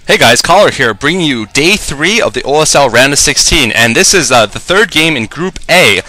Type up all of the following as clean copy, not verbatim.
Hey guys, Caller here, bringing you Day 3 of the OSL Round of 16, and this is the third game in Group A,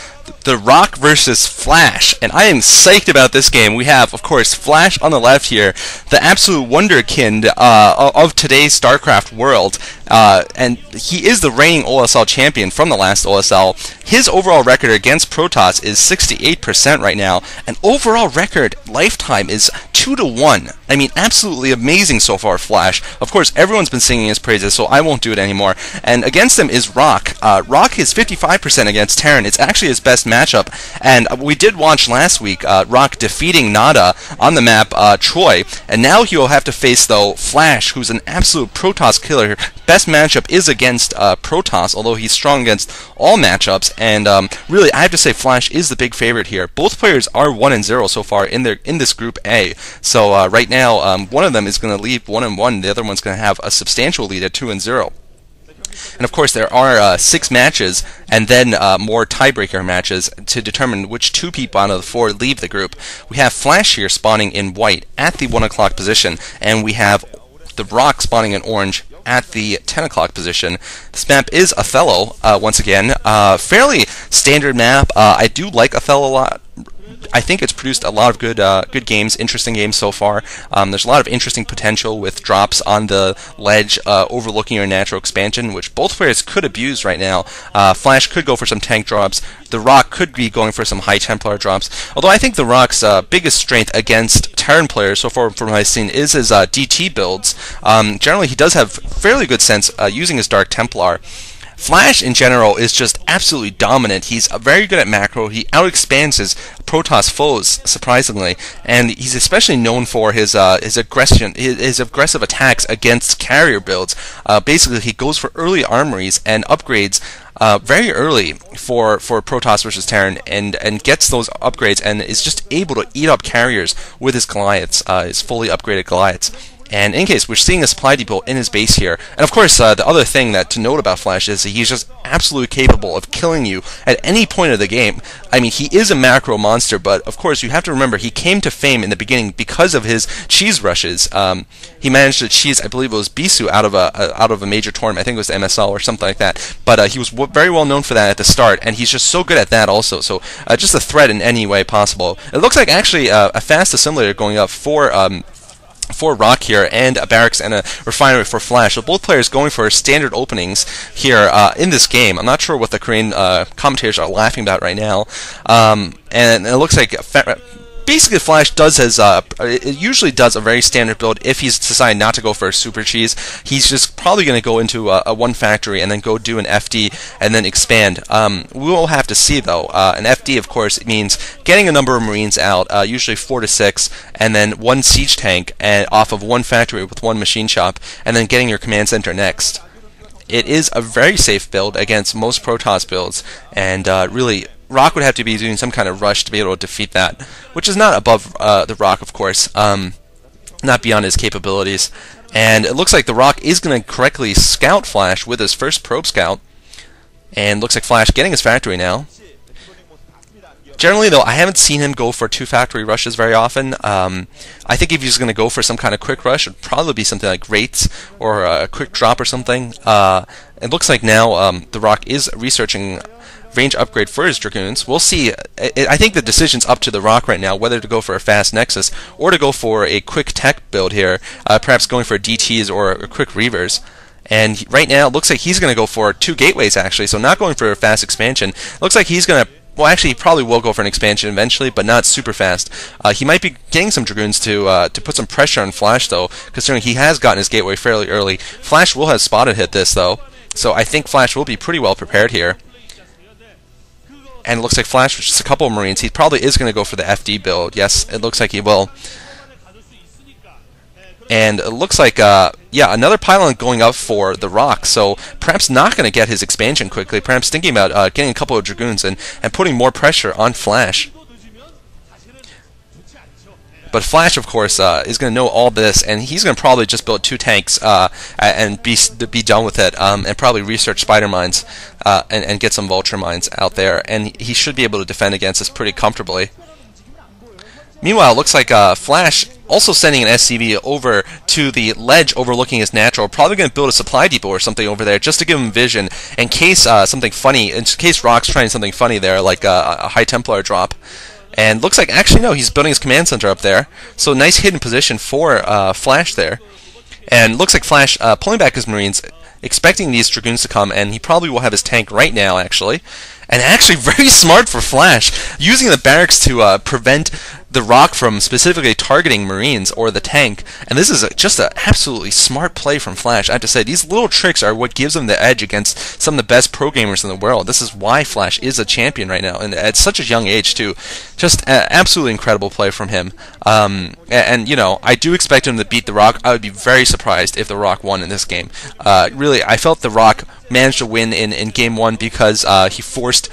the Rock versus Flash, and I am psyched about this game. We have, of course, Flash on the left here, the absolute wonderkind of today's StarCraft world, and he is the reigning OSL champion from the last OSL. His overall record against Protoss is 68% right now, and overall record lifetime is 2-1. I mean, absolutely amazing so far, Flash. Of course, everyone's been singing his praises, so I won't do it anymore. And against him is Rock. Rock is 55% against Terran. It's actually his best matchup, and we did watch last week Rock defeating Nada on the map Troy, and now he will have to face, though, Flash, who's an absolute Protoss killer. Best matchup is against Protoss, although he's strong against all matchups, and really, I have to say Flash is the big favorite here. Both players are 1-0 so far in this Group A, so right now one of them is going to leave 1-1, the other one's going to have a substantial lead at 2-0. And of course, there are 6 matches, and then more tiebreaker matches to determine which 2 people out of the 4 leave the group. We have Flash here spawning in white at the 1 o'clock position, and we have the Rock spawning in orange at the 10 o'clock position. This map is Othello, once again. Fairly standard map. I do like Othello a lot. I think it's produced a lot of good games, interesting games so far. There's a lot of interesting potential with drops on the ledge overlooking your natural expansion, which both players could abuse right now. Flash could go for some tank drops. The Rock could be going for some high Templar drops. Although I think the Rock's biggest strength against Terran players so far from what I've seen is his DT builds. Generally, he does have fairly good sense using his Dark Templar. Flash, in general, is just absolutely dominant. He's very good at macro. He out-expands his Protoss foes, surprisingly, and he's especially known for his aggression, his aggressive attacks against carrier builds. Basically, he goes for early armories and upgrades very early for Protoss versus Terran, and gets those upgrades and is just able to eat up carriers with his Goliaths, his fully upgraded Goliaths. And in case, we're seeing a supply depot in his base here. And of course, the other thing to note about Flash is that he's just absolutely capable of killing you at any point of the game. I mean, he is a macro monster, but of course, you have to remember, he came to fame in the beginning because of his cheese rushes. He managed to cheese, I believe it was Bisu, out of a major tournament. I think it was MSL or something like that. But he was very well known for that at the start, and he's just so good at that also. So just a threat in any way possible. It looks like actually a fast assimilator going up for Rock here, and a barracks and a refinery for Flash. So both players going for standard openings here in this game. I'm not sure what the Korean commentators are laughing about right now. And it looks like basically Flash usually does a very standard build. If he's decided not to go for a super cheese, he's just probably going to go into a 1 factory and then go do an FD and then expand. We will have to see, though. An FD, of course, means getting a number of Marines out, usually 4 to 6, and then 1 siege tank and off of 1 factory with 1 machine shop, and then getting your command center next. It is a very safe build against most Protoss builds, and really, Rock would have to be doing some kind of rush to be able to defeat that, which is not above the Rock, of course, not beyond his capabilities. And it looks like the Rock is going to correctly scout Flash with his first probe scout, and looks like Flash getting his factory now. Generally, though, I haven't seen him go for 2 factory rushes very often. I think if he's going to go for some kind of quick rush, it would probably be something like Wraiths or a quick drop or something. It looks like now the Rock is researching range upgrade for his Dragoons. We'll see. I think the decision's up to the Rock right now, whether to go for a fast Nexus or to go for a quick tech build here, perhaps going for DTs or quick Reavers. And right now, it looks like he's going to go for 2 gateways, actually, so not going for a fast expansion. Looks like he's going to, well, actually, he probably will go for an expansion eventually, but not super fast. He might be getting some Dragoons to put some pressure on Flash, though, considering he has gotten his gateway fairly early. Flash will have spotted hit this, though, so I think Flash will be pretty well prepared here. And it looks like Flash with just a couple of Marines. He probably is going to go for the FD build. Yes, it looks like he will. And it looks like, yeah, another pylon going up for the Rock, so perhaps not going to get his expansion quickly, perhaps thinking about getting a couple of Dragoons and putting more pressure on Flash. But Flash, of course, is going to know all this, and he's going to probably just build 2 tanks and be done with it, and probably research spider mines and get some vulture mines out there, and he should be able to defend against this pretty comfortably. Meanwhile, it looks like Flash also sending an SCV over to the ledge overlooking his natural. Probably going to build a supply depot or something over there just to give him vision in case something funny, in case Rock's trying something funny there, like a High Templar drop. And looks like, actually no, he's building his command center up there. So nice hidden position for Flash there. And looks like Flash pulling back his Marines, expecting these Dragoons to come, and he probably will have his tank right now, actually. And actually very smart for Flash, using the barracks to prevent the Rock from specifically targeting Marines or the tank. And this is just an absolutely smart play from Flash. I have to say, these little tricks are what gives him the edge against some of the best pro gamers in the world. This is why Flash is a champion right now, and at such a young age too. Just absolutely incredible play from him. And you know, I do expect him to beat the Rock. I would be very surprised if the Rock won in this game. Really, I felt the Rock managed to win in game 1 because he forced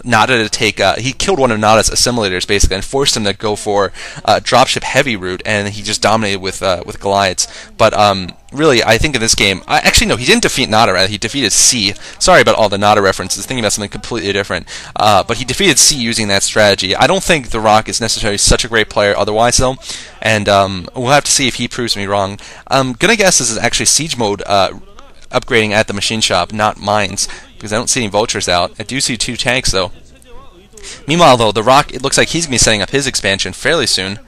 Nada to take, he killed one of Nada's assimilators basically and forced him to go for dropship heavy route, and he just dominated with Goliaths. But really, I think in this game, actually no, he didn't defeat Nada, rather he defeated C. Sorry about all the Nada references, thinking about something completely different. But he defeated C using that strategy. I don't think the Rock is necessarily such a great player otherwise though, and we'll have to see if he proves me wrong. I'm gonna guess this is actually siege mode upgrading at the machine shop, not mines, because I don't see any vultures out. I do see 2 tanks though. Meanwhile though, the Rock, it looks like he's going to be setting up his expansion fairly soon.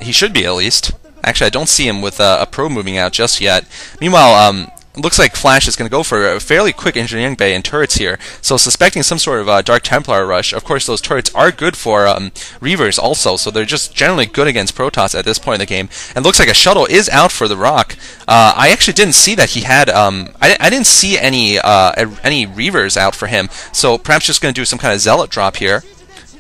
He should be at least. Actually, I don't see him with a probe moving out just yet. Meanwhile, it looks like Flash is going to go for a fairly quick engineering bay and turrets here. So suspecting some sort of Dark Templar rush. Of course, those turrets are good for Reavers also, so they're just generally good against Protoss at this point in the game. And looks like a shuttle is out for the Rock. I actually didn't see that he had, I didn't see any Reavers out for him. So perhaps just going to do some kind of Zealot drop here.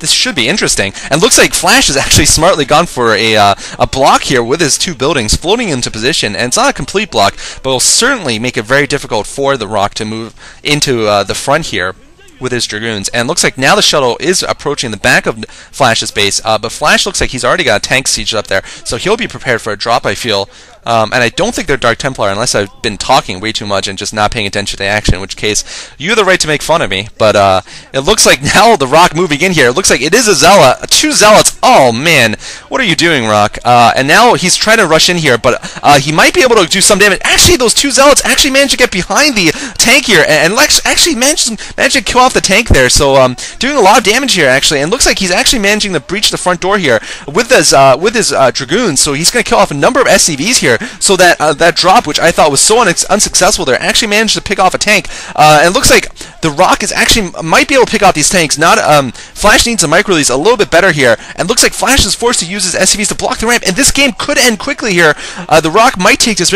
This should be interesting. And looks like Flash has actually smartly gone for a block here with his 2 buildings floating into position. And it's not a complete block, but will certainly make it very difficult for the Rock to move into the front here with his Dragoons. And looks like now the shuttle is approaching the back of Flash's base, but Flash looks like he's already got a tank siege up there, so he'll be prepared for a drop, I feel. And I don't think they're Dark Templar unless I've been talking way too much and just not paying attention to the action, in which case you have the right to make fun of me. But it looks like now the Rock moving in here, it looks like it is a Zealot, 2 Zealots. Oh man, what are you doing, Rock? And now he's trying to rush in here, but he might be able to do some damage. Actually, those 2 Zealots actually managed to get behind the tank here and actually managed to kill off the tank there. So doing a lot of damage here actually, and looks like he's actually managing to breach the front door here with his Dragoons. So he's going to kill off a number of SCVs here. So that drop, which I thought was so unsuccessful there, actually managed to pick off a tank. And it looks like the Rock is actually might be able to pick off these tanks. Not Flash needs a micro release a little bit better here, and looks like Flash is forced to use his SCVs to block the ramp. And this game could end quickly here. The Rock might take this.